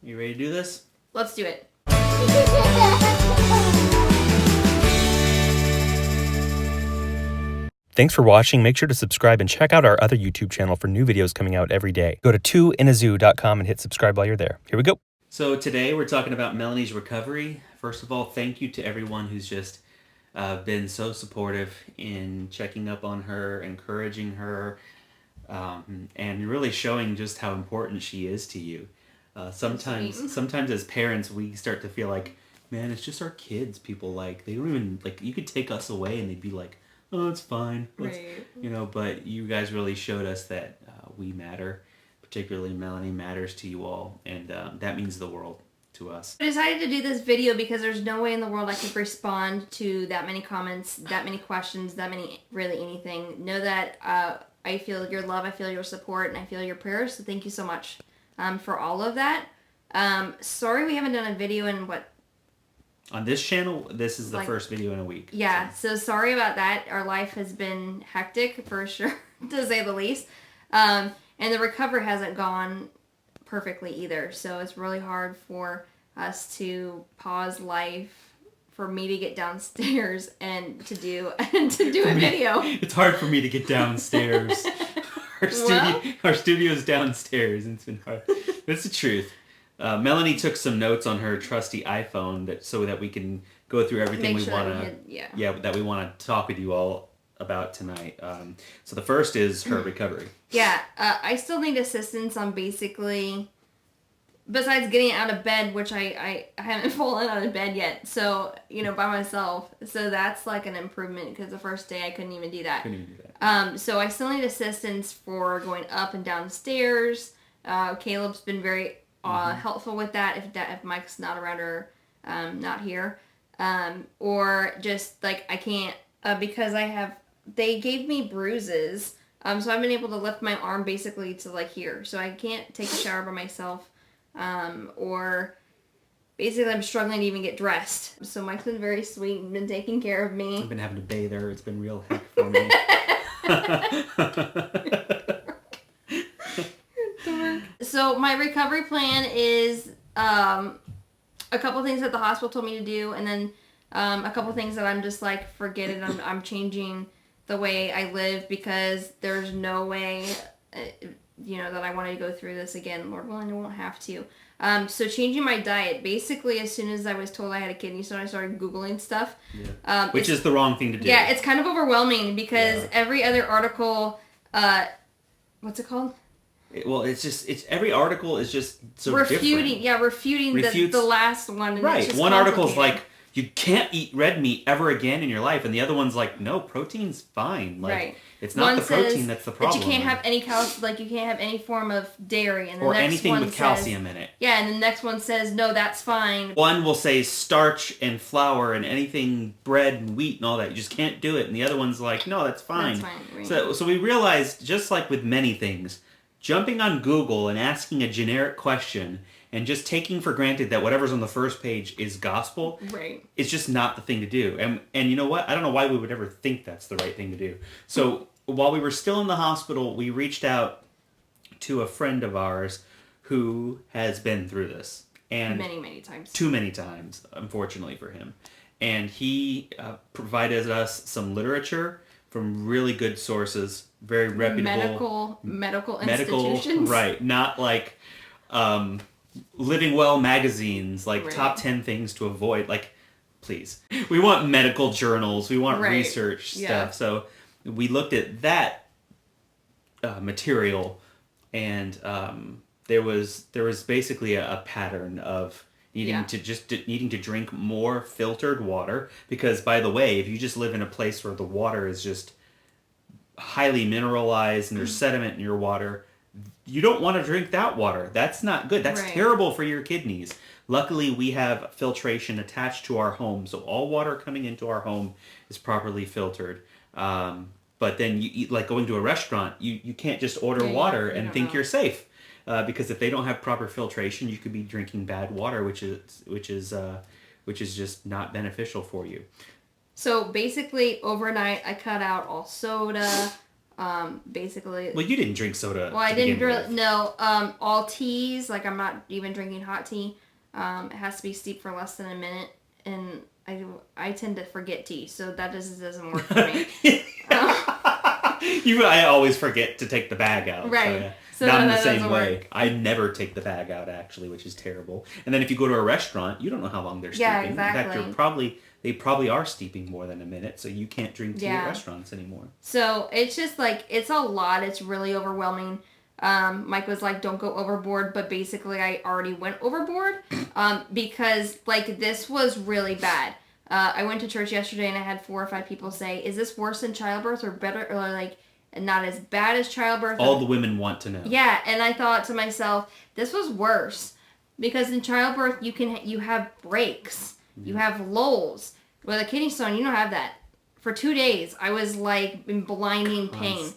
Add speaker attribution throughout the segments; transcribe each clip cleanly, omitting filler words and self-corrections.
Speaker 1: You ready to do this?
Speaker 2: Let's do it.
Speaker 3: Thanks for watching. Make sure to subscribe and check out our other YouTube channel for new videos coming out every day. Go to twoinazoo.com and hit subscribe while you're there. Here we go.
Speaker 1: So today we're talking about Melanie's recovery. First of all, thank you to everyone who's just been so supportive in checking up on her, encouraging her, and really showing just how important she is to you. Sometimes as parents, we start to feel like, man, it's just our kids people like. They don't even, like, you could take us away and they'd be like, oh, it's fine.
Speaker 2: Right.
Speaker 1: You know, but you guys really showed us that we matter. Particularly Melanie matters to you all, and that means the world to us.
Speaker 2: I decided to do this video because there's no way in the world I could respond to that many comments, that many questions, that many, really anything. Know that I feel your love, I feel your support, and I feel your prayers, so thank you so much for all of that. Sorry we haven't done a video in what?
Speaker 1: On this channel, this is the first video in a week.
Speaker 2: Yeah, so sorry about that. Our life has been hectic, for sure, to say the least. And the recovery hasn't gone perfectly either. So it's really hard for us to pause life, for me to get downstairs and to do a video.
Speaker 1: It's hard for me to get downstairs. Our studio's downstairs, and it's been hard. That's the truth. Melanie took some notes on her trusty iPhone so that we can go through everything that we want to talk with you all about tonight. So the first is her recovery.
Speaker 2: Yeah, I still need assistance on basically, besides getting out of bed, which I haven't fallen out of bed yet, so, you know, by myself. So that's like an improvement, because the first day I couldn't even do that. So I still need assistance for going up and down stairs. Caleb's been very helpful with that, if Mike's not around or not here. Or just, like, I can't, because they gave me bruises, so I've been able to lift my arm basically to, like, here. So I can't take a shower by myself, or basically I'm struggling to even get dressed. So Mike's been very sweet and been taking care of me.
Speaker 1: I've been having to bathe her. It's been real heck for me.
Speaker 2: So my recovery plan is a couple things that the hospital told me to do, and then a couple things that I'm just like, forget it, I'm changing the way I live, because there's no way, that I want to go through this again. Lord willing, I won't have to. So changing my diet. Basically, as soon as I was told I had a kidney stone, I started Googling stuff.
Speaker 1: Yeah. Which is the wrong thing to do.
Speaker 2: Yeah, it's kind of overwhelming, because every other article, what's it called?
Speaker 1: Every article is just so
Speaker 2: refuting.
Speaker 1: different.
Speaker 2: Yeah, refuting the last one. And
Speaker 1: right. One article is like, you can't eat red meat ever again in your life, and the other one's like, no, protein's fine. Like, right. It's not the protein that's the problem.
Speaker 2: That you can't have any you can't have any form of dairy, and the next
Speaker 1: anything
Speaker 2: one
Speaker 1: with calcium in it.
Speaker 2: Yeah, and the next one says, no, that's fine.
Speaker 1: One will say starch and flour and anything bread and wheat and all that. You just can't do it, and the other one's like, no, that's fine.
Speaker 2: That's fine. Right.
Speaker 1: So we realized, just like with many things, jumping on Google and asking a generic question and just taking for granted that whatever's on the first page is gospel,
Speaker 2: right,
Speaker 1: it's just not the thing to do. And you know what? I don't know why we would ever think that's the right thing to do. So while we were still in the hospital, we reached out to a friend of ours who has been through this. And
Speaker 2: many times.
Speaker 1: Too many times, unfortunately for him. And he provided us some literature from really good sources, very reputable
Speaker 2: medical institutions.
Speaker 1: Right, not like Living Well magazines, like top 10 things to avoid. Like, please, we want medical journals, we want research stuff. So we looked at that material, and there was basically a pattern of needing to drink more filtered water, because, by the way, if you just live in a place where the water is just highly mineralized and there's sediment in your water, you don't want to drink that water. That's not good. That's terrible for your kidneys. Luckily, we have filtration attached to our home, so all water coming into our home is properly filtered. But then, you eat, like going to a restaurant, you can't just order water and think you're safe. Because if they don't have proper filtration, you could be drinking bad water, which is just not beneficial for you.
Speaker 2: So basically, overnight, I cut out all soda, Basically.
Speaker 1: Well, you didn't drink soda.
Speaker 2: Well, I didn't really. No, all teas. Like I'm not even drinking hot tea. It has to be steeped for less than a minute, and I tend to forget tea, so that doesn't work for me.
Speaker 1: I always forget to take the bag out.
Speaker 2: Right.
Speaker 1: So I'm the same way. Work. I never take the bag out actually, which is terrible. And then if you go to a restaurant, you don't know how long they're steeping.
Speaker 2: Yeah, exactly.
Speaker 1: In fact, they probably are steeping more than a minute, so you can't drink tea at restaurants anymore.
Speaker 2: So it's just like it's a lot. It's really overwhelming. Mike was like, "Don't go overboard," but basically, I already went overboard because like this was really bad. I went to church yesterday and I had 4 or 5 people say, "Is this worse than childbirth or better or like not as bad as childbirth?"
Speaker 1: All the women want to know.
Speaker 2: Yeah, and I thought to myself, this was worse because in childbirth you have breaks, you have lulls. With a kidney stone, you don't have that. For 2 days, I was like in blinding pain,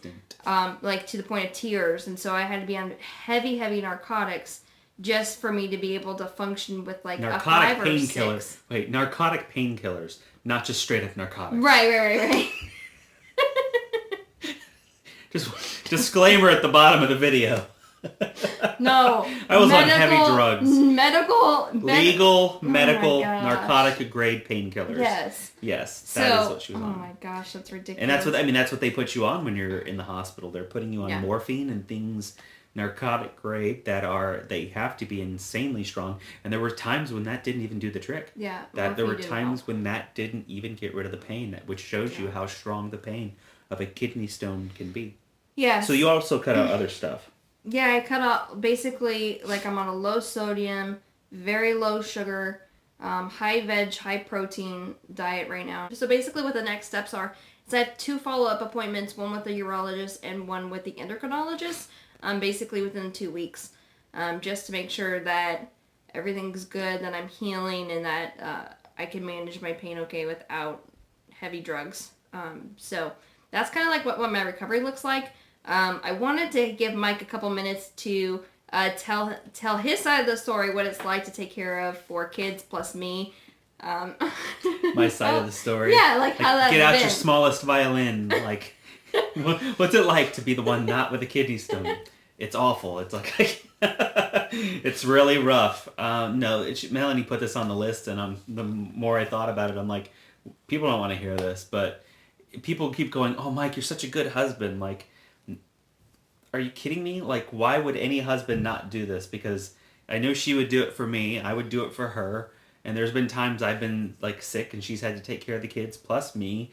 Speaker 2: like to the point of tears, and so I had to be on heavy narcotics just for me to be able to function with like a 5 or 6.
Speaker 1: Wait, narcotic painkillers, not just straight up narcotics.
Speaker 2: Right.
Speaker 1: Just disclaimer at the bottom of the video.
Speaker 2: No.
Speaker 1: I was on heavy drugs.
Speaker 2: Legal
Speaker 1: medical, narcotic grade painkillers.
Speaker 2: Yes.
Speaker 1: That is what she was on.
Speaker 2: Oh my gosh, that's ridiculous.
Speaker 1: And that's what they put you on when you're in the hospital. They're putting you on morphine and things narcotic grade they have to be insanely strong. And there were times when that didn't even do the trick.
Speaker 2: Yeah.
Speaker 1: There were times when that didn't even get rid of the pain, which shows you how strong the pain of a kidney stone can be.
Speaker 2: Yeah.
Speaker 1: So you also cut out other stuff.
Speaker 2: Yeah, I cut out basically like I'm on a low sodium, very low sugar, high veg, high protein diet right now. So basically what the next steps are is I have 2 follow-up appointments, one with the urologist and one with the endocrinologist, basically within 2 weeks, just to make sure that everything's good, that I'm healing, and that I can manage my pain okay without heavy drugs. So that's kind of like what my recovery looks like. I wanted to give Mike a couple minutes to tell his side of the story, what it's like to take care of 4 kids plus me.
Speaker 1: My side of the story.
Speaker 2: Yeah, like how that's
Speaker 1: get out
Speaker 2: been.
Speaker 1: Your smallest violin. Like, what's it like to be the one not with a kidney stone? It's awful. It's like it's really rough. Melanie put this on the list, and the more I thought about it, I'm like, people don't want to hear this, but people keep going, "Oh, Mike, you're such a good husband." Like, are you kidding me? Like, why would any husband not do this? Because I know she would do it for me. I would do it for her. And there's been times I've been like sick and she's had to take care of the kids plus me.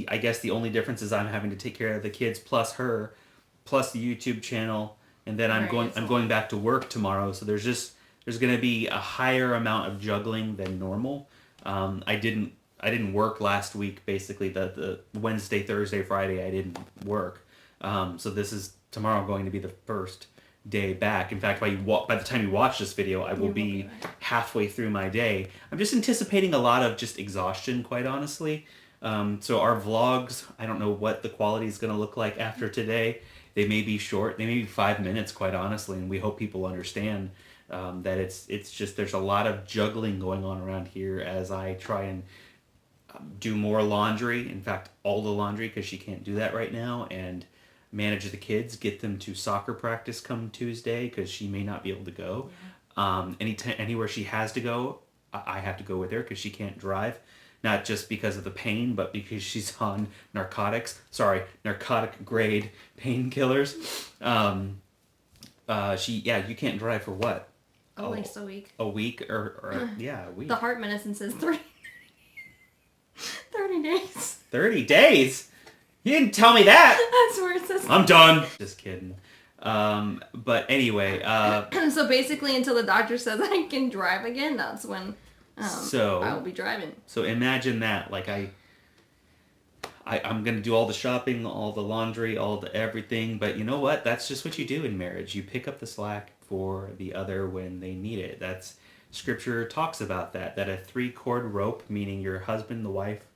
Speaker 1: I guess the only difference is I'm having to take care of the kids plus her, plus the YouTube channel, and then I'm going back to work tomorrow. So there's going to be a higher amount of juggling than normal. I didn't work last week. Basically, the Wednesday, Thursday, Friday I didn't work. So this is tomorrow going to be the first day back. In fact, by the time you watch this video, I will be halfway through my day. I'm just anticipating a lot of just exhaustion, quite honestly. So our vlogs, I don't know what the quality is going to look like after today. They may be short. They may be 5 minutes, quite honestly, and we hope people understand that it's just there's a lot of juggling going on around here as I try and do more laundry. In fact, all the laundry, because she can't do that right now, and manage the kids, get them to soccer practice come Tuesday because she may not be able to go. Anywhere she has to go, I have to go with her because she can't drive. Not just because of the pain, but because she's on narcotic grade painkillers. You can't drive for what?
Speaker 2: At least a week.
Speaker 1: A week or a week.
Speaker 2: The heart medicine says 30 days.
Speaker 1: 30 days? You didn't tell me that.
Speaker 2: That's where it says.
Speaker 1: I'm done. Just kidding. But anyway.
Speaker 2: So basically, until the doctor says I can drive again, that's when I will be driving.
Speaker 1: So imagine that. Like I'm gonna do all the shopping, all the laundry, all the everything. But you know what? That's just what you do in marriage. You pick up the slack for the other when they need it. That's Scripture talks about that. That a 3-cord rope, meaning your husband, the wife,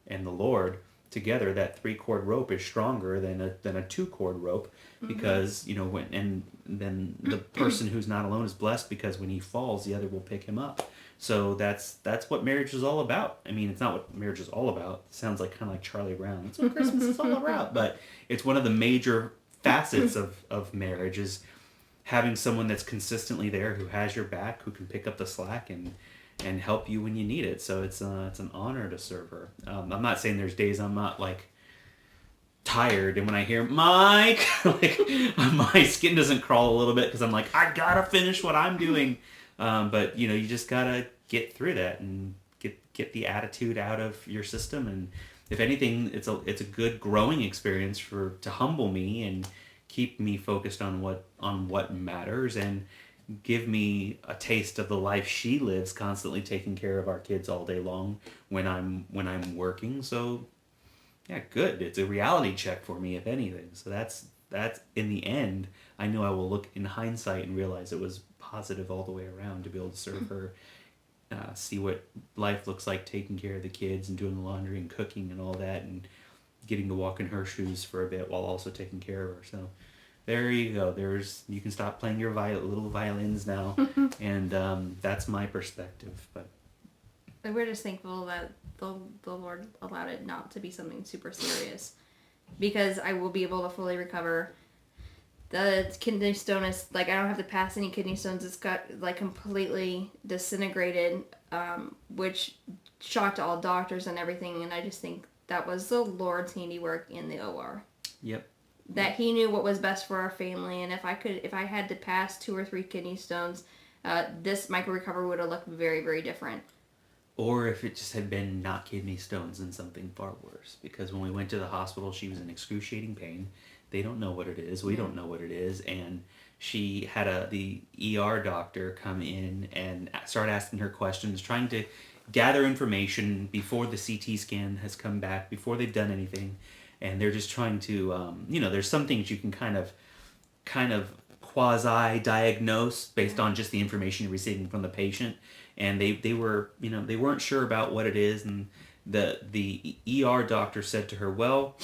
Speaker 1: and the Lord together, that 3-cord rope is stronger than a 2-cord rope, because then the person who's not alone is blessed, because when he falls, the other will pick him up. So that's what marriage is all about. I mean, it's not what marriage is all about. It sounds like kind of like Charlie Brown. That's what Christmas is all about. But it's one of the major facets of marriage is having someone that's consistently there, who has your back, who can pick up the slack and help you when you need it. So it's an honor to serve her. I'm not saying there's days I'm not like tired, and when I hear Mike, like my skin doesn't crawl a little bit because I'm like, I gotta finish what I'm doing. But you know, you just gotta get through that and get the attitude out of your system. And if anything, it's a good growing experience to humble me and keep me focused on what matters, and give me a taste of the life she lives, constantly taking care of our kids all day long when I'm working. So yeah, good. It's a reality check for me, if anything. So that's in the end, I know I will look in hindsight and realize it was positive all the way around to be able to serve her, see what life looks like, taking care of the kids and doing the laundry and cooking and all that, and getting to walk in her shoes for a bit while also taking care of her. So there you go. You can stop playing your little violins now, and that's my perspective. But
Speaker 2: we're just thankful that the Lord allowed it not to be something super serious, because I will be able to fully recover. The kidney stone is like, I don't have to pass any kidney stones. It's got like completely disintegrated, which shocked all doctors and everything. And I just think that was the Lord's handiwork in the OR.
Speaker 1: Yep.
Speaker 2: That He knew what was best for our family, and if I had to pass 2 or 3 kidney stones, this micro recovery would have looked very, very different.
Speaker 1: Or if it just had been not kidney stones and something far worse. Because when we went to the hospital, she was in excruciating pain. They don't know what it is. We don't know what it is. And she had the ER doctor come in and start asking her questions, trying to gather information before the CT scan has come back, before they've done anything. And they're just trying to, there's some things you can kind of quasi-diagnose based on just the information you're receiving from the patient. And they were, they weren't sure about what it is. And the ER doctor said to her, well,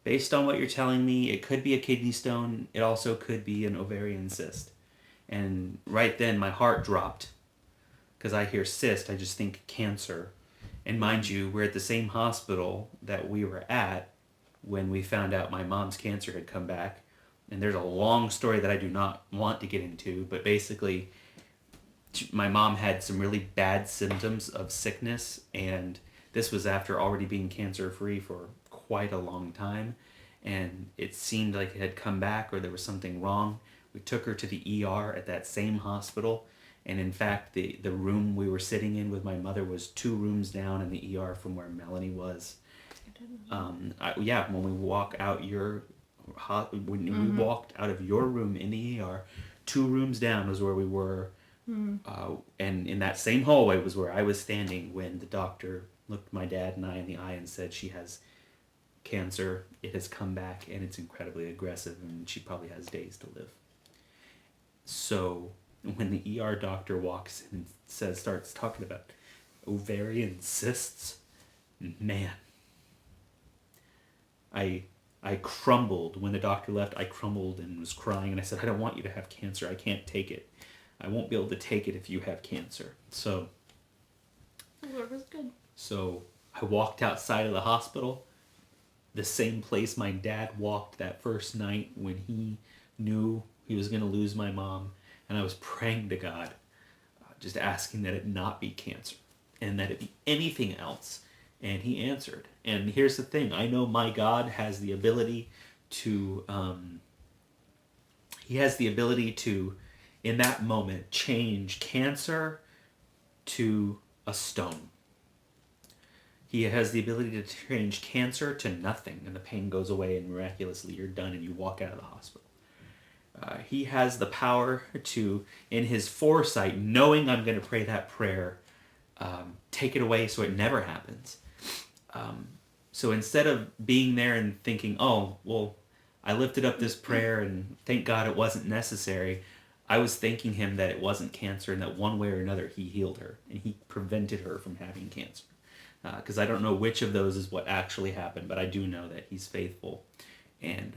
Speaker 1: based on what you're telling me, it could be a kidney stone. It also could be an ovarian cyst. And right then my heart dropped, because I hear cyst, I just think cancer. And mind you, we're at the same hospital that we were at when we found out my mom's cancer had come back. And there's a long story that I do not want to get into, but basically my mom had some really bad symptoms of sickness, and this was after already being cancer-free for quite a long time, and it seemed like it had come back or there was something wrong. We took her to the ER at that same hospital, and in fact the room we were sitting in with my mother was 2 rooms down in the ER from where Melanie was. When we walk out we walked out of your room in the ER, 2 rooms down was where we were. And in that same hallway was where I was standing when the doctor looked my dad and I in the eye and said, she has cancer, it has come back, and it's incredibly aggressive, and she probably has days to live. So when the ER doctor walks in and starts talking about ovarian cysts, man, I crumbled. When the doctor left, I crumbled and was crying, and I said, I don't want you to have cancer. I can't take it. I won't be able to take it if you have cancer. So
Speaker 2: the Lord was good.
Speaker 1: So I walked outside of the hospital, the same place my dad walked that first night when he knew he was going to lose my mom, and I was praying to God, just asking that it not be cancer and that it be anything else. And he answered. And here's the thing. I know my God has the ability to, in that moment, change cancer to a stone. He has the ability to change cancer to nothing, and the pain goes away, and miraculously you're done and you walk out of the hospital. He has the power to, in his foresight, knowing I'm going to pray that prayer, take it away so it never happens. So instead of being there and thinking, oh, well, I lifted up this prayer and thank God it wasn't necessary, I was thanking him that it wasn't cancer, and that one way or another he healed her and he prevented her from having cancer. Because I don't know which of those is what actually happened, but I do know that he's faithful, and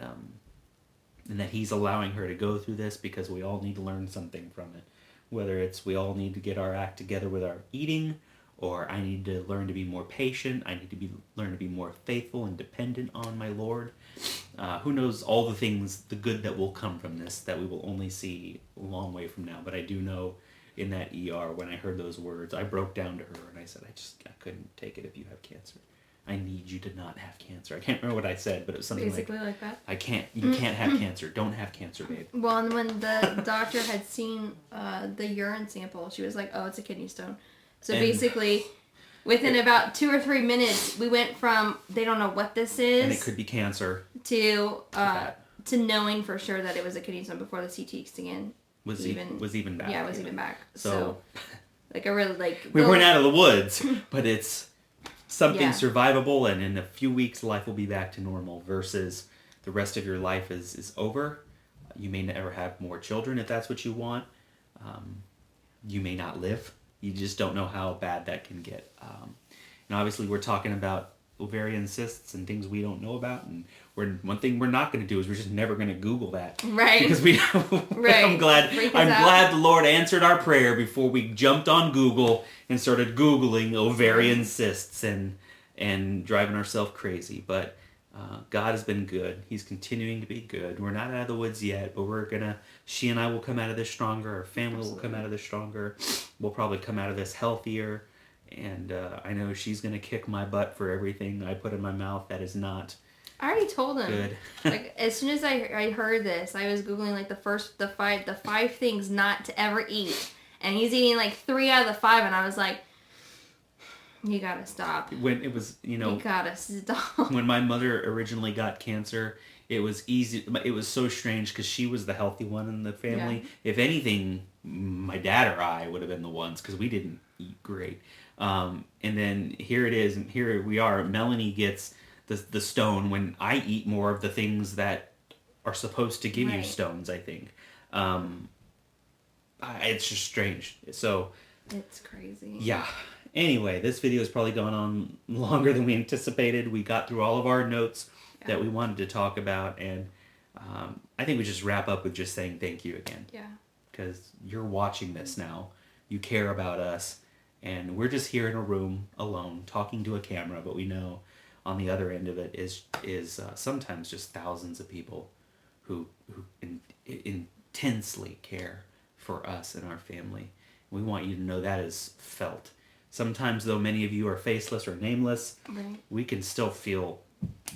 Speaker 1: that he's allowing her to go through this because we all need to learn something from it. whether it's we all need to get our act together with our eating, or I need to learn to be more patient. I need to learn to be more faithful and dependent on my Lord. Who knows all the things, the good that will come from this, that we will only see a long way from now. But I do know in that ER, when I heard those words, I broke down to her and I said, I couldn't take it if you have cancer. I need you to not have cancer. I can't remember what I said, but it was something
Speaker 2: basically like that.
Speaker 1: You can't have cancer. Don't have cancer, babe.
Speaker 2: Well, and when the doctor had seen the urine sample, she was like, "Oh, it's a kidney stone." So basically, within about 2 or 3 minutes, we went from they don't know what this is,
Speaker 1: and it could be cancer,
Speaker 2: to knowing for sure that it was a kidney stone before the CT scan
Speaker 1: was even back.
Speaker 2: Yeah, it was even back.
Speaker 1: So
Speaker 2: like I really like.
Speaker 1: We weren't out of the woods, but it's something survivable, and in a few weeks, life will be back to normal. Versus the rest of your life is over. You may never have more children if that's what you want. You may not live. You just don't know how bad that can get. And obviously, we're talking about ovarian cysts and things we don't know about. And one thing we're not going to do is we're just never going to Google that,
Speaker 2: right?
Speaker 1: Because I'm glad the Lord answered our prayer before we jumped on Google and started Googling ovarian cysts and driving ourselves crazy. But God has been good. He's continuing to be good. We're not out of the woods yet, but she and I will come out of this stronger. Our family will come out of this stronger. We'll probably come out of this healthier. And I know she's going to kick my butt for everything I put in my mouth that is not
Speaker 2: I already told him.
Speaker 1: good.
Speaker 2: Like, as soon as I heard this, I was Googling, like, the five things not to ever eat. And he's eating, like, 3 out of the 5, and I was like, you gotta stop.
Speaker 1: When it was,
Speaker 2: you gotta stop.
Speaker 1: When my mother originally got cancer, it was easy. It was so strange because she was the healthy one in the family. Yeah. If anything, my dad or I would have been the ones because we didn't eat great. And then here it is, and here we are. Melanie gets the stone when I eat more of the things that are supposed to give you stones, I think. It's just strange. So
Speaker 2: it's crazy.
Speaker 1: Yeah. Anyway, this video has probably gone on longer than we anticipated. We got through all of our notes that we wanted to talk about, and I think we just wrap up with just saying thank you again.
Speaker 2: Yeah. Because
Speaker 1: you're watching this now. You care about us, and we're just here in a room alone talking to a camera, but we know on the other end of it is sometimes just thousands of people who intensely care for us and our family. We want you to know that is felt. Sometimes, though many of you are faceless or nameless, we can still feel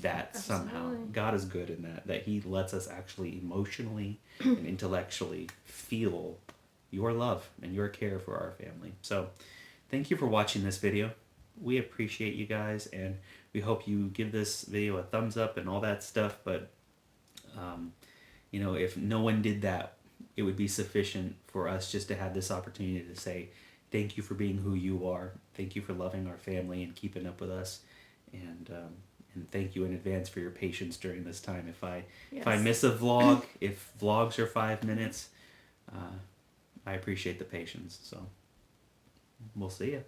Speaker 1: that somehow. God is good in that He lets us actually emotionally and intellectually feel your love and your care for our family. So, thank you for watching this video. We appreciate you guys, and we hope you give this video a thumbs up and all that stuff. But, if no one did that, it would be sufficient for us just to have this opportunity to say, thank you for being who you are. Thank you for loving our family and keeping up with us. And thank you in advance for your patience during this time. If I miss a vlog, if vlogs are 5 minutes, I appreciate the patience. So we'll see you.